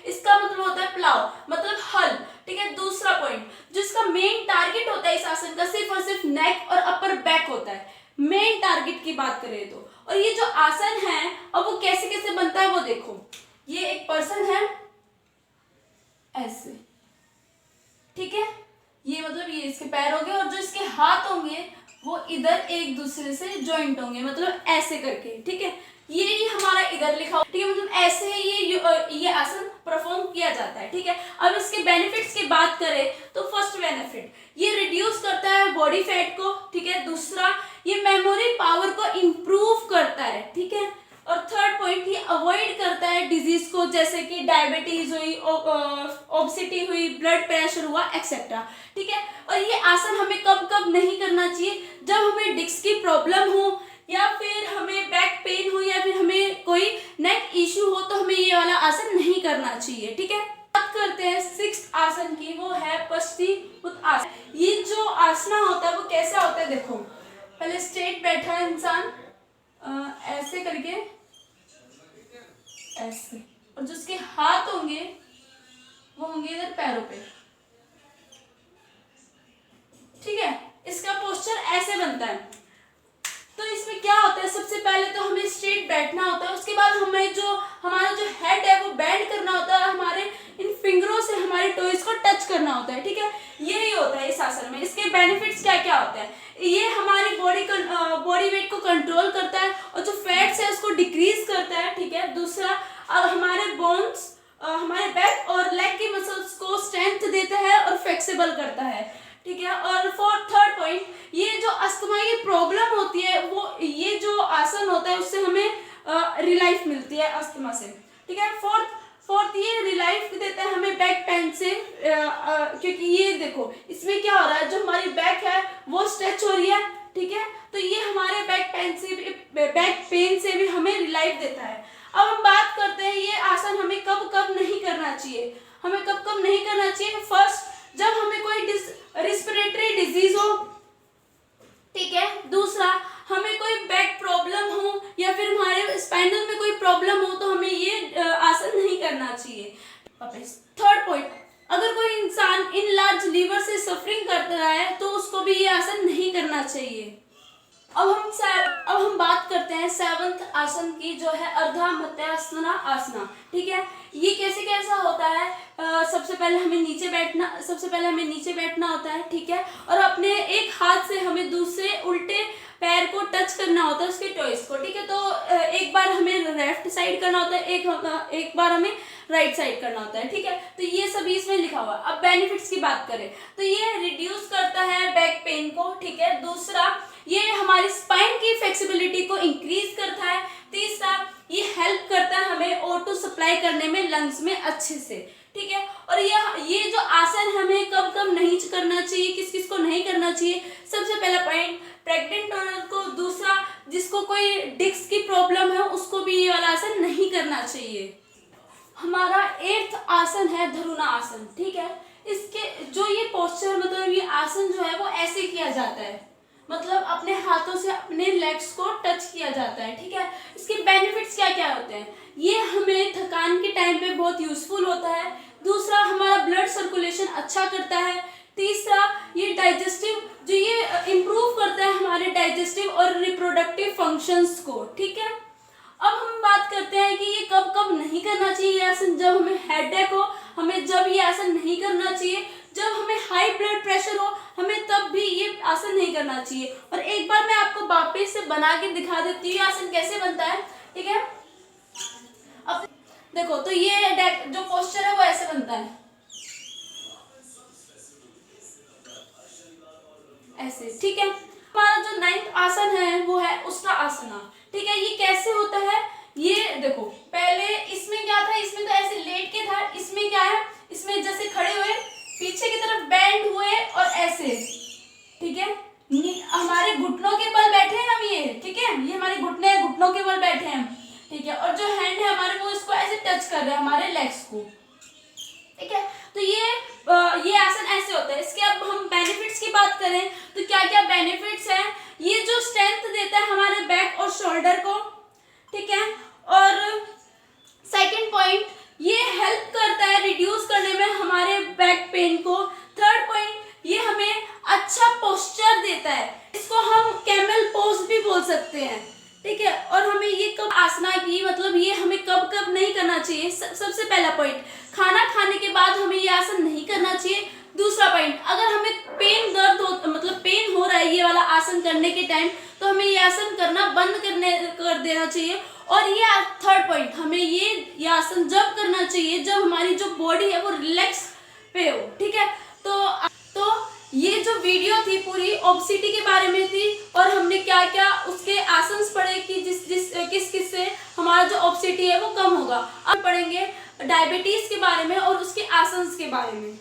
इसका मतलब होता है प्लाव, मतलब हल, ठीक है। दूसरा पॉइंट, जो इसका मेन टारगेट होता है इस आसन का, सिर्फ और सिर्फ नेक और अपर बैक होता है, मेन टारगेट की बात करें तो। और ये जो आसन है अब वो कैसे कैसे बनता है वो देखो। ये एक पर्सन है ऐसे, ठीक है, ये मतलब ये इसके पैर हो गए, और जो इसके हाथ होंगे वो इधर एक दूसरे से ज्वाइंट होंगे, मतलब ऐसे करके, ठीक है। ये हमारा इधर लिखा हो, ठीक है, मतलब ऐसे ये आसन परफॉर्म किया जाता है, ठीक है। अब इसके बेनिफिट्स की बात करें तो फर्स्ट बेनिफिट, ये रिड्यूस करता है बॉडी फैट को, ठीक है। दूसरा, ये मेमोरी पावर को इंप्रूव करता है, ठीक है। और थर्ड पॉइंट, ये अवॉइड करता है डिजीज को, जैसे कि डायबिटीज हुई, ओबेसिटी हुई, ब्लड प्रेशर हुआ, एक्सेट्रा, ठीक है। और ये आसन हमें कब कब नहीं करना चाहिए, जब हमें डिस्क की प्रॉब्लम हो, या फिर हमें बैक पेन हो, या फिर हमें कोई नेक इश्यू हो, तो हमें ये वाला आसन नहीं करना चाहिए, ठीक है। बात करते हैं सिक्स्थ आसन की, वो है पश्चिमोत्तासन। ये जो आसना होता है वो कैसा होता है देखो, पहले स्ट्रेट बैठा है इंसान ऐसे करके, ऐसे, और जो उसके हाथ होंगे वो होंगे इधर पैरों पे, ठीक है। इसका पोस्चर ऐसे बनता है। तो इसमें क्या होता है, सबसे पहले तो हमें स्ट्रेट बैठना होता है, उसके बाद हमें जो हमारा जो हेड है वो बेंड करना होता है, हमारे इन फिंगरों से हमारे टोइज को टच करना होता है, ठीक है। यही होता है इस आसन में। इसके बेनिफिट्स क्या क्या होते हैं, ये हमारी बॉडी वेट को कंट्रोल करता है, और जो फैट्स है उसको डिक्रीज करता है, ठीक है। दूसरा, हमारे बोन्स, हमारे बैक और लेग की मसल्स को स्ट्रेंथ देता है और फ्लेक्सिबल करता है, ठीक है। और थर्ड पॉइंट, ये जो अस्थमा की प्रॉब्लम होती है, वो ये जो आसन होता है उससे हमें रिलीफ मिलती है अस्थमा से, ठीक है। फोर्थ, ये रिलीफ देता है हमें बैक पेन से, क्योंकि ये देखो इसमें क्या हो रहा है, जो हमारी बैक है वो स्ट्रेच हो रही है, ठीक है। तो ये हमारे बैक पेन से भी हमें रिलीफ देता है। अब हम बात करते हैं ये आसन हमें कब कब नहीं करना चाहिए, हमें कब कब नहीं करना चाहिए। फर्स्ट, जब हमें कोई रिस्पिरेटरी डिजीज हो, ठीक है। दूसरा, हमें कोई बैक प्रॉब्लम हो, या फिर हमारे स्पाइनल में कोई प्रॉब्लम हो, तो हमें ये आसन नहीं करना चाहिए। थर्ड पॉइंट, अगर कोई इंसान इन लार्ज लीवर से सफरिंग कर रहा है तो उसको भी ये आसन नहीं करना चाहिए। अब हम बात करते हैं सेवंथ आसन की, जो है अर्धा मत्स्यासना आसना, ठीक है। ये कैसा होता है, सबसे पहले हमें नीचे बैठना होता है, ठीक है। और अपने एक हाथ से हमें दूसरे उल्टे पैर को टच करना होता है, उसके टॉइस को, ठीक है। तो एक बार हमें लेफ्ट साइड करना होता है, एक बार हमें राइट साइड करना होता है, ठीक है। तो ये सभी इसमें लिखा हुआ है। अब बेनिफिट्स की बात करें तो ये रिड्यूस करता है बैक पेन को, ठीक है। दूसरा, ये हमारी स्पाइन की फ्लेक्सिबिलिटी को इंक्रीज करता है। तीसरा, ये हेल्प करता है हमें O2 सप्लाई करने में लंग्स में अच्छे से, ठीक है। और ये जो आसन हमें कब कब नहीं करना चाहिए, किस किस को नहीं करना चाहिए। सबसे पहला पॉइंट, प्रेग्नेंट औरत को। दूसरा, जिसको कोई डिस्क की प्रॉब्लम है उसको भी ये वाला आसन नहीं करना चाहिए। हमारा 8th आसन है धरुना आसन, ठीक है। इसके जो ये पोस्चर, मतलब ये आसन जो है वो ऐसे किया जाता है, मतलब अपने हाथों से अपने लेग्स को टच किया जाता है, ठीक है। इसके बेनिफिट्स क्या क्या होते हैं, ये हमें थकान के टाइम पे बहुत यूजफुल होता है। दूसरा, हमारा ब्लड सर्कुलेशन अच्छा करता है। तीसरा, ये डाइजेस्टिव, जो ये इम्प्रूव करता है हमारे डाइजेस्टिव और रिप्रोडक्टिव फंक्शंस को, ठीक है। अब हम बात करते हैं कि ये कब कब नहीं करना चाहिए ये आसन। जब हमें हेडेक हो, हमें जब ये आसन नहीं करना चाहिए। जब हमें हाई ब्लड प्रेशर हो, हमें तब भी ये आसन नहीं करना चाहिए। और एक बार मैं आपको वापस से बना के दिखा देती हूँ आसन कैसे बनता है, ठीक है। अब देखो, तो ये जो पोस्चर है वो ऐसे बनता है, ऐसे, ठीक है। हमारा जो 9th आसन है वो है उष्ट्रासना, ठीक है। ये कैसे होता है, ये देखो, पहले इसमें क्या था, इसमें तो ऐसे लेट के था। इसमें क्या है, इसमें जैसे खड़े हुए, पीछे की तरफ बेंड हुए और ऐसे, ठीक है। हमारे घुटनों के बल बैठे हैं हम, ये ठीक है, ये हमारे घुटने हैं, घुटनों के बल बैठे हैं, ठीक है। और जो हैंड है हमारे, वो इसको ऐसे टच कर रहे हैं हमारे लेग्स को, ठीक है। तो ये आसन ऐसे होता है। इसके अब हम बेनिफिट्स की बात करें तो क्या क्या बेनिफिट्स हैं, ये जो स्ट्रेंथ देता है हमारे बैक और शोल्डर को, ठीक है। और सेकंड पॉइंट, ये हेल्प करता आसन करने के टाइम, तो हमें ये आसन करना बंद कर देना चाहिए। और ये थर्ड पॉइंट, हमें ये आसन जब करना चाहिए जब हमारी जो बॉडी है वो रिलैक्स पे हो, ठीक है। तो ये जो वीडियो थी पूरी ओबेसिटी के बारे में थी, और हमने क्या क्या उसके आसन्स पढ़े कि किस किस से हमारा जो ओबेसिटी है वो कम होगा। अब पढ़ेंगे डायबिटीज के बारे में और उसके आसन्स के बारे में।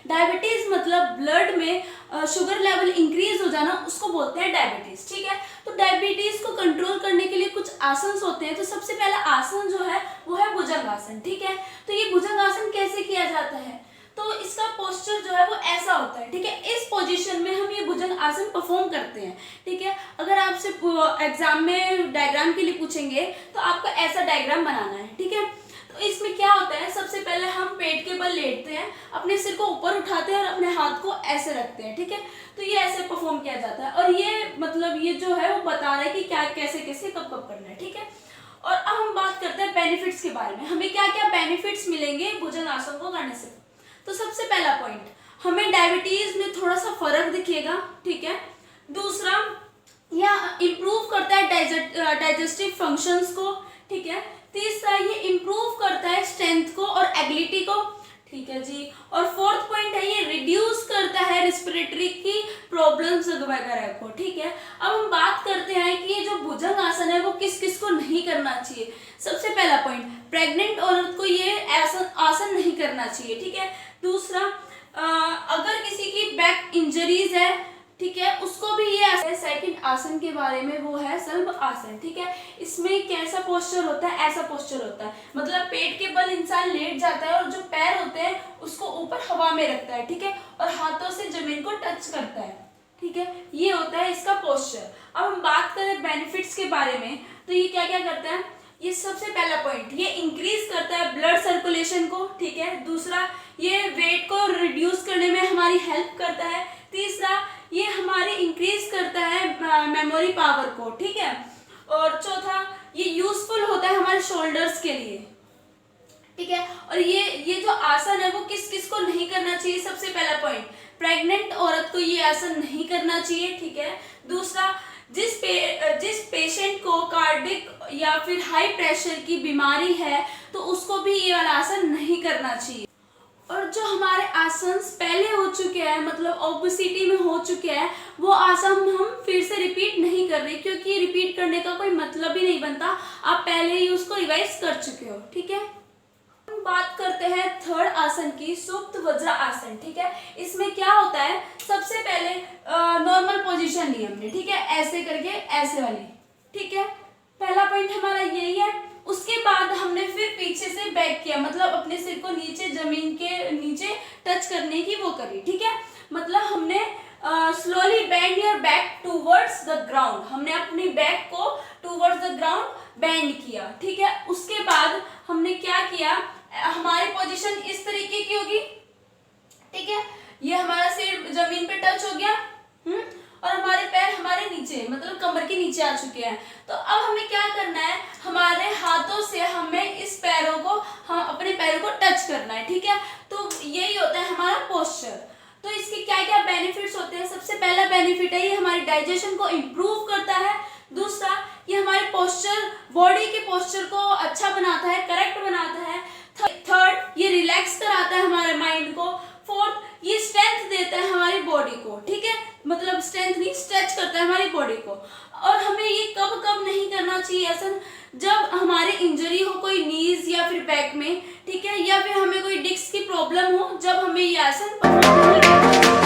डायबिटीज मतलब ब्लड में शुगर लेवल इंक्रीज हो जाना, उसको बोलते हैं डायबिटीज, ठीक है। तो डायबिटीज को कंट्रोल करने के लिए कुछ आसन्स होते हैं। तो सबसे पहला आसन जो है वो है भुजंगासन, ठीक है। तो ये भुजंगासन कैसे किया जाता है, तो इसका पोस्चर जो है वो ऐसा होता है, ठीक है। इस पोजीशन में हम ये भुजंग आसन परफॉर्म करते हैं, ठीक है। अगर आपसे एग्जाम में डायग्राम के लिए पूछेंगे तो आपको ऐसा डायग्राम बनाना है, ठीक है। तो इसमें क्या होता है, सबसे पहले हम पेट के बल लेटते हैं, अपने सिर को ऊपर उठाते हैं और अपने हाथ को ऐसे रखते हैं, ठीक है। तो ये ऐसे परफॉर्म किया जाता है, और ये मतलब ये जो है वो बता रहा है कि क्या कैसे कैसे कब कब करना है, ठीक है। और अब हम बात करते हैं बेनिफिट्स के बारे में, हमें क्या क्या बेनिफिट्स मिलेंगे भुजंग आसन को करने से। तो सबसे पहला पॉइंट, हमें डायबिटीज में थोड़ा सा फर्क दिखेगा, ठीक है। दूसरा, यह इम्प्रूव करता है डाइजेस्टिव फंक्शंस को, ठीक है। तीसरा, ये इम्प्रूव करता है स्ट्रेंथ को और एबिलिटी को, ठीक है जी। और फोर्थ पॉइंट है, ये रिड्यूस करता है रेस्पिरेटरी की प्रॉब्लम्स वगैरह को, ठीक है। अब हम बात करते हैं कि ये जो भुजंग आसन है वो किस किस को नहीं करना चाहिए। सबसे पहला पॉइंट, प्रेग्नेंट औरत को ये आसन नहीं करना चाहिए, ठीक है। दूसरा, अगर किसी की बैक इंजरीज है, ठीक है, उसको भी ये आसन। सेकंड आसन के बारे में वो है शल्भ आसन, ठीक है। इसमें कैसा पोस्चर होता है, ऐसा पोस्चर होता है, मतलब पेट के बल इंसान लेट जाता है और जो पैर होते हैं उसको ऊपर हवा में रखता है, ठीक है, और हाथों से जमीन को टच करता है, ठीक है। ये होता है इसका पोस्चर। अब हम बात करें बेनिफिट्स के बारे में, तो ये क्या क्या करता है। ये सबसे पहला पॉइंट, ये इंक्रीज करता है ब्लड सर्कुलेशन को, ठीक है। दूसरा, ये वेट को रिड्यूस करने में हमारी हेल्प करता है। तीसरा, ये हमारे इंक्रीज करता है मेमोरी पावर को, ठीक है। और चौथा, ये यूजफुल होता है हमारे शोल्डर्स के लिए, ठीक है। और ये जो आसन है वो किस किस को नहीं करना चाहिए। सबसे पहला पॉइंट, प्रेग्नेंट औरत को ये आसन नहीं करना चाहिए, ठीक है। दूसरा, जिस पेशेंट को कार्डिक या फिर हाई प्रेशर की बीमारी है तो उसको भी ये वाला आसन नहीं करना चाहिए। और जो हमारे आसन पहले हो चुके हैं, मतलब ओबेसिटी में हो चुके हैं, वो आसन हम फिर से रिपीट नहीं कर रहे, क्योंकि रिपीट करने का कोई मतलब ही नहीं बनता, आप पहले ही उसको रिवाइज कर चुके हो, ठीक है। हम बात करते हैं थर्ड आसन की, सुप्त वज्र आसन, ठीक है। इसमें क्या होता है, सबसे पहले नॉर्मल पोजीशन ली हमने, ठीक है, ऐसे करके ऐसे वाली, ठीक है। पहला पॉइंट हमारा यही है। उसके बाद हमने फिर पीछे से बैक किया, मतलब अपने सिर को नीचे जमीन के नीचे टच करने की वो करी, ठीक है। मतलब हमने slowly bend your back towards the ground, हमने अपनी बैक को टूवर्ड्स द ग्राउंड बेंड किया, ठीक है। उसके बाद हमने क्या किया, हमारी पोजीशन इस तरीके की होगी, ठीक है। ये हमारा सिर जमीन पे टच हो गया, और हमारे पैर हमारे नीचे, मतलब कमर के नीचे आ चुके हैं। तो अब हमें क्या करना है, हमारे हाथों से हमें इस पैरों को, हम अपने पैरों को टच करना है, ठीक है। तो यही होता है हमारा पोस्चर। तो इसके क्या क्या बेनिफिट्स होते हैं। सबसे पहला बेनिफिट है, ये हमारी डाइजेशन को इम्प्रूव करता है। दूसरा, ये हमारे पोस्चर, बॉडी के पोस्चर को अच्छा बनाता है, करेक्ट बनाता है। थर्ड, ये रिलैक्स कराता है हमारे माइंड को। फोर्थ, ये स्ट्रेंथ देता है हमारी बॉडी को, ठीक है, मतलब स्ट्रेंथ नहीं, स्ट्रेच करता है हमारी बॉडी को। और हमें ये कब कब नहीं करना चाहिए आसन, जब हमारे इंजरी हो कोई नीज या फिर बैक में, ठीक है, या फिर हमें कोई डिस्क की प्रॉब्लम हो, जब हमें ये आसन परफॉर्म नहीं करना चाहिए।